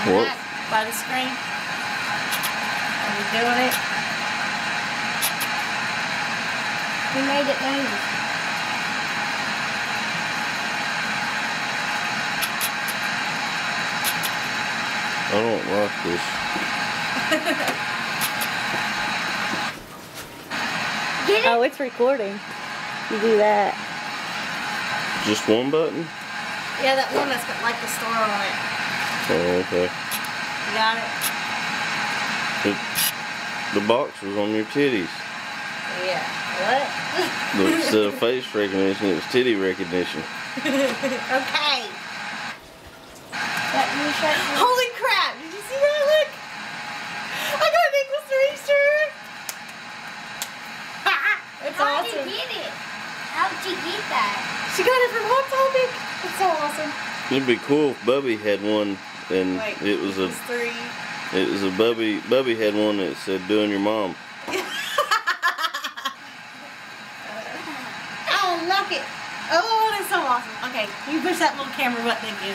What? By the screen. Are we doing it? We made it move. I don't like this. Get it? Oh, it's recording. You do that. Just one button? Yeah, that one that's got like the star on it. Oh, okay. You got it? The box was on your titties. Yeah. What? Instead of face recognition, it was titty recognition. Okay. Holy crap! Did you see that? Look! I got a necklace for Easter! It's How awesome. did you get it? How did you get that? She got it from Hot Topic. It's so awesome. It'd be cool if Bubby had one, and Wait, it was a three. Bubby had one that said "Doing Your Mom." Oh, look it! Oh, that's so awesome. Okay, you push that little camera button again.